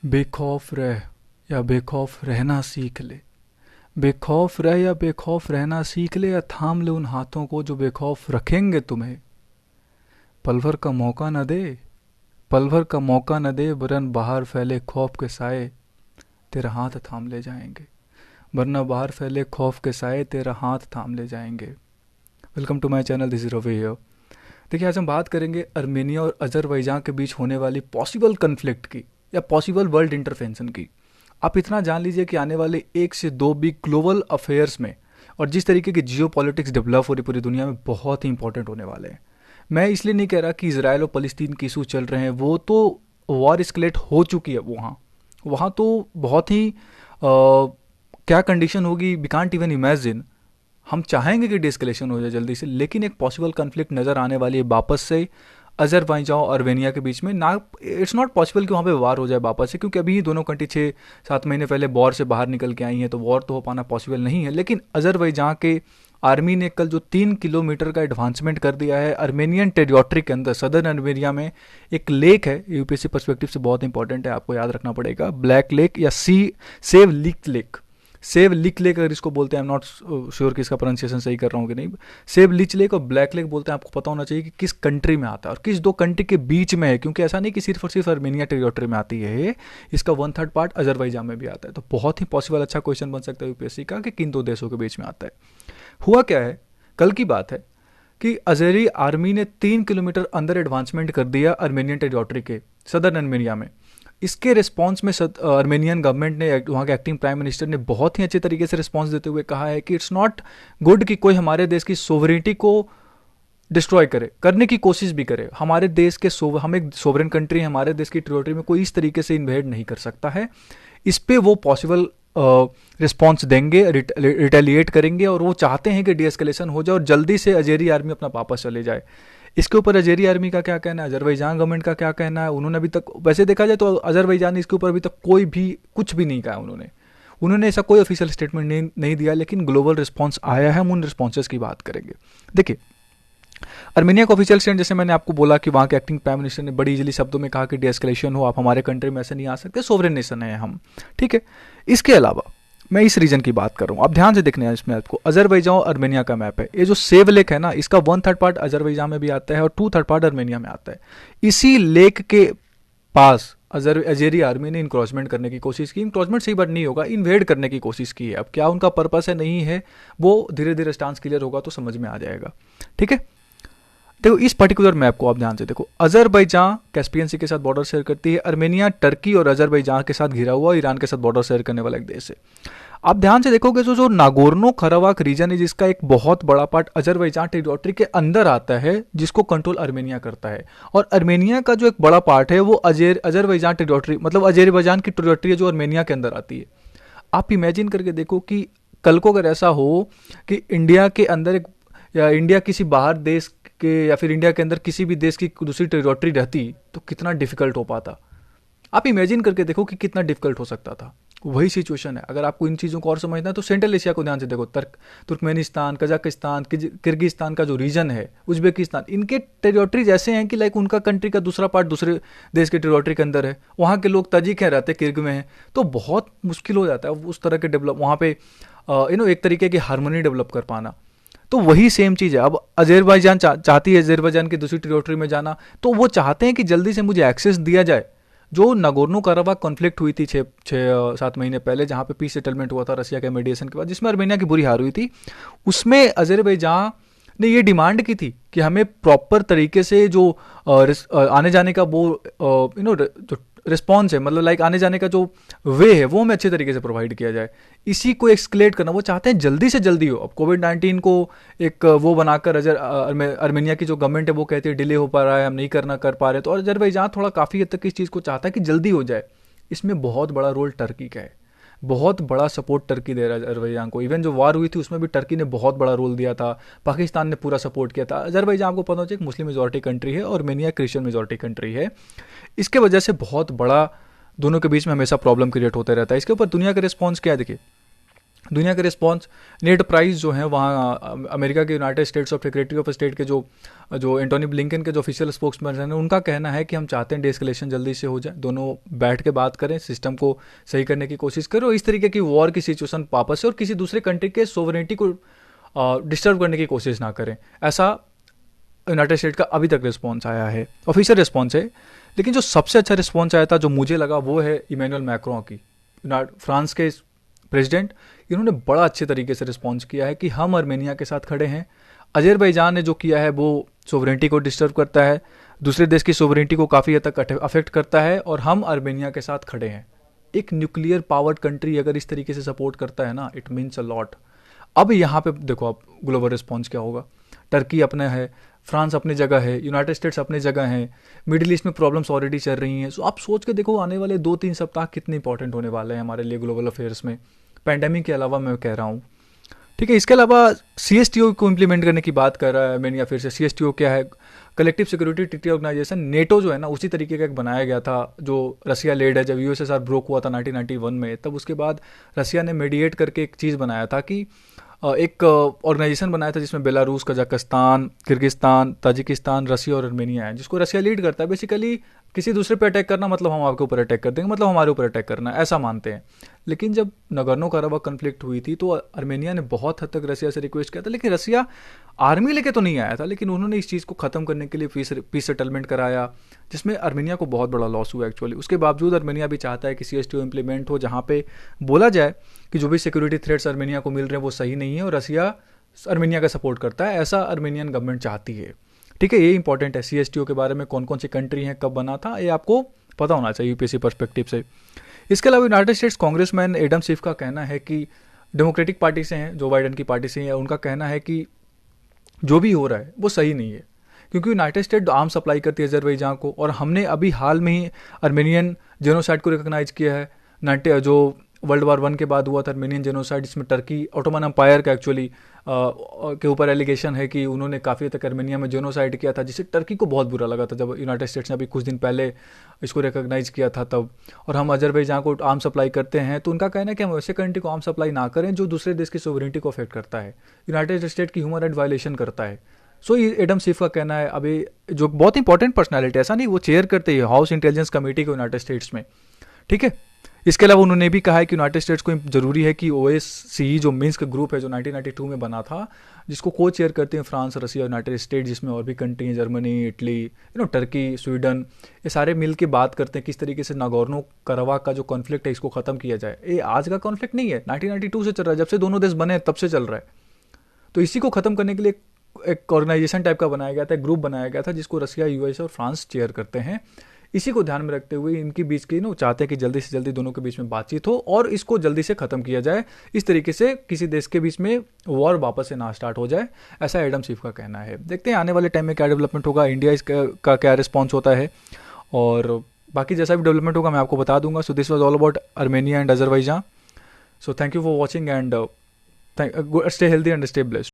बेखौफ रह या बेखौफ रहना सीख ले। बेखौफ रह या बेखौफ रहना सीख ले, या थाम ले उन हाथों को जो बेखौफ रखेंगे तुम्हें। पल भर का मौका न दे, पल भर का मौका न दे, वरन बाहर फैले खौफ के साए तेरा हाथ थाम ले जाएंगे। वरना बाहर फैले खौफ के साए तेरा हाथ थाम ले जाएंगे। Welcome to my channel, this is Ravi here. देखिए, आज हम बात करेंगे अर्मेनिया और अजरबैजान के बीच होने वाली पॉसिबल कन्फ्लिक्ट की, या पॉसिबल वर्ल्ड इंटरवेंशन की। आप इतना जान लीजिए कि आने वाले 1 से 2 बिग ग्लोबल अफेयर्स में, और जिस तरीके की जियो पॉलिटिक्स डेवलप हो रही पूरी दुनिया में, बहुत ही इंपॉर्टेंट होने वाले हैं। मैं इसलिए नहीं कह रहा कि इसराइल और फलस्तीन के इशू चल रहे हैं, वो तो वॉर एस्केलेट हो चुकी है। वहाँ वहाँ तो बहुत ही क्या कंडीशन होगी, वी कांट इवन इमेजिन। हम चाहेंगे कि डिस्कलेशन हो जाए जल्दी से, लेकिन एक पॉसिबल कन्फ्लिक्ट नज़र आने वाली है वापस से अजरबैजान और अर्मेनिया के बीच में। ना, इट्स नॉट पॉसिबल कि वहाँ पे वार हो जाए वापस से, क्योंकि अभी ही दोनों कंट्री 6-7 महीने पहले वॉर से बाहर निकल के आई हैं, तो वॉर तो हो पाना पॉसिबल नहीं है। लेकिन अजरबैजान के आर्मी ने कल जो 3 किलोमीटर का एडवांसमेंट कर दिया है अर्मेनियन टेरिटरी के अंदर, सदर्न अर्मेनिया में एक लेक है, यूपीएससी पर्सपेक्टिव से बहुत इंपॉर्टेंट है, आपको याद रखना पड़ेगा। ब्लैक लेक या सेव लिक लेक, सेव लिक लेक अगर इसको बोलते हैं, आई एम नॉट श्योर कि इसका प्रोनाउंसिएशन सही कर रहा हूँ कि नहीं। सेव लिच लेक और ब्लैक लेक बोलते हैं। आपको पता होना चाहिए कि किस कंट्री में आता है और किस 2 कंट्री के बीच में है, क्योंकि ऐसा नहीं कि सिर्फ और सिर्फ अर्मेनिया टेरिटरी में आती है, इसका 1/3 पार्ट अजरबैजान में भी आता है। तो बहुत ही पॉसिबल अच्छा क्वेश्चन बन सकता है यूपीएससी का कि किन 2 देशों के बीच में आता है। हुआ क्या है, कल की बात है कि अजेरी आर्मी ने 3 किलोमीटर अंदर एडवांसमेंट कर दिया अर्मेनियन टेरिटरी के सदर्न अर्मेनिया में। इसके रिस्पांस में अर्मेनियन गवर्नमेंट ने, वहाँ के एक्टिंग प्राइम मिनिस्टर ने बहुत ही अच्छे तरीके से रिस्पांस देते हुए कहा है कि इट्स नॉट गुड कि कोई हमारे देश की सोवरेनिटी को डिस्ट्रॉय करे, करने की कोशिश भी करे। हमारे देश के हम एक सोवरेन कंट्री है, हमारे देश की टेरिटरी में कोई इस तरीके से इन्वेड नहीं कर सकता है। इस पे वो पॉसिबल रिस्पॉन्स देंगे, रिटेलिएट करेंगे, और वो चाहते हैं कि डीएस्केलेशन हो जाए और जल्दी से अजेरी आर्मी अपना वापस चले जाए। इसके ऊपर अजेरी आर्मी का क्या कहना है, अजरबैजान गवर्नमेंट का क्या कहना है? उन्होंने अभी तक, वैसे देखा जाए तो अजरबैजान ने इसके ऊपर अभी तक कोई भी कुछ भी नहीं कहा। उन्होंने ऐसा कोई ऑफिशियल स्टेटमेंट नहीं दिया, लेकिन ग्लोबल रिस्पॉन्स आया है। हम उन रिस्पॉन्सेस की बात करेंगे। देखिए, अर्मेनिया का ऑफिशियल स्टैंड, जैसे मैंने आपको बोला कि वहाँ के एक्टिंग प्राइम मिनिस्टर ने बड़ी इजीली शब्दों में कहा कि डीएस्केलेशन हो, आप हमारे कंट्री में ऐसे नहीं आ सकते, सोवरेन नेशन है हम, ठीक है। इसके अलावा मैं इस रीजन की बात कर रहा हूँ, आप ध्यान से देखने हैं इसमें। आपको अजरबैजान और अर्मेनिया का मैप है, ये जो सेव लेक है ना, इसका 1/3 पार्ट अजरबैजान में भी आता है और 2/3 पार्ट अर्मेनिया में आता है। इसी लेक के पास अजेरी आर्मी ने इंक्रोचमेंट करने की कोशिश की। इंक्रोचमेंट सही बात नहीं होगा, इन्वेड करने की कोशिश की है। अब क्या उनका पर्पस है, नहीं है, वो धीरे धीरे स्टांस क्लियर होगा तो समझ में आ जाएगा, ठीक है। देखो, इस पर्टिकुलर मैप को आप ध्यान से देखो। अजरबैजान कैस्पियन सी के साथ बॉर्डर शेयर करती है, अर्मेनिया टर्की और अजरबैजान के साथ घिरा हुआ ईरान के साथ बॉर्डर शेयर करने वाला एक देश है। आप ध्यान से देखोगे जो नागोर्नो कराबाख रीजन है, जिसका एक बहुत बड़ा पार्ट अजरबैजान टेरिटरी के अंदर आता है, जिसको कंट्रोल अर्मेनिया करता है। और अर्मेनिया का जो एक बड़ा पार्ट है वो अजरबैजान टेरिटरी, मतलब अजरबैजान की टेरिटरी है जो अर्मेनिया के अंदर आती है। आप इमेजिन करके देखो कि कल को अगर ऐसा हो कि इंडिया के अंदर एक, या इंडिया किसी बाहर देश के, या फिर इंडिया के अंदर किसी भी देश की दूसरी टेरिटरी रहती, तो कितना डिफिकल्ट हो पाता। आप इमेजिन करके देखो कि कितना डिफिकल्ट हो सकता था। वही सिचुएशन है। अगर आपको इन चीज़ों को और समझना है तो सेंट्रल एशिया को ध्यान से देखो। तुर्कमेनिस्तान, कजाकिस्तान, किर्गिस्तान का जो रीजन है, उज्बेकिस्तान, इनके टेरिटरीज ऐसे हैं कि लाइक उनका कंट्री का दूसरा पार्ट दूसरे देश के टेरिटरी के अंदर है। वहाँ के लोग तजिक हैं, रहते किर्ग में हैं, तो बहुत मुश्किल हो जाता है उस तरह के डेवलप वहाँ पे एक तरीके की हारमोनी डेवलप कर पाना। तो वही सेम चीज़ है। अब अजरबैजान चाहती है अजरबैजान की दूसरी टेरिटरी में जाना, तो वो चाहते हैं कि जल्दी से मुझे एक्सेस दिया जाए। जो नागोर्नो कराबाख कॉन्फ्लिक्ट हुई थी 6-7 महीने पहले, जहाँ पे पीस सेटलमेंट हुआ था रसिया के मीडिएशन के बाद, जिसमें अर्मेनिया की बुरी हार हुई थी, उसमें अजरबैजान ने ये डिमांड की थी कि हमें प्रॉपर तरीके से जो आने जाने का वो जो रिस्पॉन्स है, मतलब लाइक आने जाने का जो वे है, वो हमें अच्छे तरीके से प्रोवाइड किया जाए। इसी को एक्सक्लेट करना वो चाहते हैं, जल्दी से जल्दी हो। अब कोविड-19 को एक वो बनाकर अर्मेनिया की जो गवर्नमेंट है वो कहती है डिले हो पा रहा है, हम नहीं कर पा रहे, तो अजरबैजान थोड़ा काफ़ी हद तक इस चीज़ को चाहता है कि जल्दी हो जाए। इसमें बहुत बड़ा रोल टर्की का है, बहुत बड़ा सपोर्ट टर्की दे रहा है अजरबैजान को। इवन जो वार हुई थी उसमें भी टर्की ने बहुत बड़ा रोल दिया था, पाकिस्तान ने पूरा सपोर्ट किया था। अजरबैजान को पता होना चाहिए एक मुस्लिम मेजॉरिटी कंट्री है और अर्मेनिया क्रिश्चियन मेजॉरिटी कंट्री है। इसके वजह से बहुत बड़ा दोनों के बीच में हमेशा प्रॉब्लम क्रिएट होता रहता है। इसके ऊपर दुनिया का रिस्पॉन्स क्या है, देखिए। दुनिया का रिस्पॉन्स, नेट प्राइस जो है वहाँ अमेरिका के United states of secretary of state के जो जो एंटोनी ब्लिंकन के जो ऑफिशियल स्पोक्सपर्सन है, उनका कहना है कि हम चाहते हैं डेस्कलेशन जल्दी से हो जाए, दोनों बैठ के बात करें, सिस्टम को सही करने की कोशिश करें और इस तरीके की वॉर की सिचुएशन वापस से और किसी दूसरे कंट्री के सोवरेनिटी को डिस्टर्ब करने की कोशिश ना करें। ऐसा यूनाइटेड स्टेट का अभी तक रिस्पॉन्स आया है, ऑफिशियल रिस्पॉन्स है। लेकिन जो सबसे अच्छा रिस्पॉन्स आया था जो मुझे लगा वो है इमैनुअल मैक्रों की, फ्रांस के प्रेसिडेंट। इन्होंने बड़ा अच्छे तरीके से रिस्पॉन्स किया है कि हम आर्मेनिया के साथ खड़े हैं। अजरबैजान ने जो किया है वो सोवरेनिटी को डिस्टर्ब करता है, दूसरे देश की सोवरेनिटी को काफ़ी हद तक अफेक्ट करता है, और हम आर्मेनिया के साथ खड़े हैं। एक न्यूक्लियर पावर्ड कंट्री अगर इस तरीके से सपोर्ट करता है ना, इट मीन्स अ लॉट। अब यहाँ पे देखो आप ग्लोबल रिस्पॉन्स क्या होगा। टर्की अपने है, फ्रांस अपनी जगह है, यूनाइटेड स्टेट्स अपनी जगह है, मिडिल ईस्ट में प्रॉब्लम्स ऑलरेडी चल रही हैं। सो आप सोच के देखो आने वाले 2-3 सप्ताह कितने इंपॉर्टेंट होने वाले हैं हमारे लिए ग्लोबल अफेयर्स में, पैंडेमिक के अलावा मैं कह रहा हूँ। ठीक है, इसके अलावा CSTO को इम्प्लीमेंट करने की बात कर रहा है आर्मेनिया फिर से। CSTO क्या है? Collective security treaty organisation, NATO जो है ना, उसी तरीके का एक बनाया गया था जो रसिया लेड है। जब USSR ब्रोक हुआ था 1991 में, तब उसके बाद रसिया ने मीडिएट करके एक चीज़ बनाया था कि एक ऑर्गेनाइजेशन बनाया था जिसमें बेलारूस, कजाकिस्तान, किर्गिस्तान, ताजिकिस्तान, रसिया और आर्मेनिया है, जिसको रसिया लीड करता है। बेसिकली किसी दूसरे पे अटैक करना मतलब हम आपके ऊपर अटैक कर देंगे, मतलब हमारे ऊपर अटैक करना, ऐसा मानते हैं। लेकिन जब नगोर्नो कराबाख कन्फ्लिक्ट हुई थी तो आर्मेनिया ने बहुत हद तक रसिया से रिक्वेस्ट किया था, लेकिन रसिया आर्मी लेके तो नहीं आया था, लेकिन उन्होंने इस चीज़ को ख़त्म करने के लिए पीस सेटलमेंट कराया, जिसमें आर्मेनिया को बहुत बड़ा लॉस हुआ एक्चुअली। उसके बावजूद आर्मेनिया भी चाहता है कि CSTO इम्प्लीमेंट हो, जहाँ पे बोला जाए कि जो भी सिक्योरिटी थ्रेट्स आर्मेनिया को मिल रहे हैं वो सही नहीं है और रसिया आर्मेनिया का सपोर्ट करता है, ऐसा आर्मेनियन गवर्नमेंट चाहती है। ठीक है, ये इंपॉर्टेंट है। CSTO के बारे में कौन कौन सी कंट्री हैं, कब बना था, ये आपको पता होना चाहिए UPSC पर्सपेक्टिव से। इसके अलावा यूनाइटेड स्टेट्स कांग्रेसमैन एडम स्कीफ का कहना है कि डेमोक्रेटिक पार्टी से हैं, जो बाइडेन की पार्टी से हैं, उनका कहना है कि जो भी हो रहा है वो सही नहीं है, क्योंकि यूनाइटेड स्टेट आर्म सप्लाई करती है अजरबैजान को, और हमने अभी हाल में ही आर्मेनियन जेनोसाइड को रिकॉग्नाइज किया है। जो वर्ल्ड वार 1 के बाद हुआ था आर्मेनियन जेनोसाइड, जिसमें टर्की ऑटोमन एम्पायर का एक्चुअली के ऊपर एलिगेशन है कि उन्होंने काफ़ी हद तक आर्मेनिया में जेनोसाइड किया था, जिससे टर्की को बहुत बुरा लगा था जब यूनाइटेड स्टेट्स ने अभी कुछ दिन पहले इसको रिकॉग्नाइज किया था तब। और हम अजरबैजान को आर्म सप्लाई करते हैं, तो उनका कहना है कि हम वैसे कंट्री को आर्म सप्लाई ना करें जो दूसरे देश की सोवरेनिटी को अफेक्ट करता है, यूनाइटेड स्टेट की ह्यूमन राइट वायलेशन करता है। सो ये एडम स्कीफ का कहना है, अभी जो बहुत इंपॉर्टेंट पर्सनैलिटी, ऐसा नहीं वो चेयर करते हैं हाउस इंटेलिजेंस कमेटी को यूनाइटेड स्टेट्स में। ठीक है, इसके अलावा उन्होंने भी कहा है कि यूनाइटेड स्टेट्स को जरूरी है कि OSCE जो मिन्स्क ग्रुप है जो 1992 में बना था, जिसको को चेयर करते हैं फ्रांस, रसिया, यूनाइटेड स्टेट, जिसमें और भी कंट्री हैं, जर्मनी, इटली, टर्की, स्वीडन, ये सारे मिल के बात करते हैं किस तरीके से नागोर्नो कराबाख का जो कॉन्फ्लिक्ट है इसको ख़त्म किया जाए। ये आज का कॉन्फ्लिक्ट नहीं है, 1992 से चल रहा है, जब से दोनों देश बने तब से चल रहा है। तो इसी को ख़त्म करने के लिए एक ऑर्गेनाइजेशन टाइप का बनाया गया था, एक ग्रुप बनाया गया था, जिसको रसिया, US और फ्रांस चेयर करते हैं। इसी को ध्यान में रखते हुए इनके बीच की चाहते हैं कि जल्दी से जल्दी दोनों के बीच में बातचीत हो और इसको जल्दी से ख़त्म किया जाए, इस तरीके से किसी देश के बीच में वॉर वापस से ना स्टार्ट हो जाए, ऐसा एडम स्कीफ का कहना है। देखते हैं आने वाले टाइम में क्या डेवलपमेंट होगा, इंडिया इसका क्या रिस्पॉन्स होता है, और बाकी जैसा भी डेवलपमेंट होगा मैं आपको बता दूंगा। So this was all about Armenia and Azerbaijan. So thank you for watching and stay healthy and stay blessed.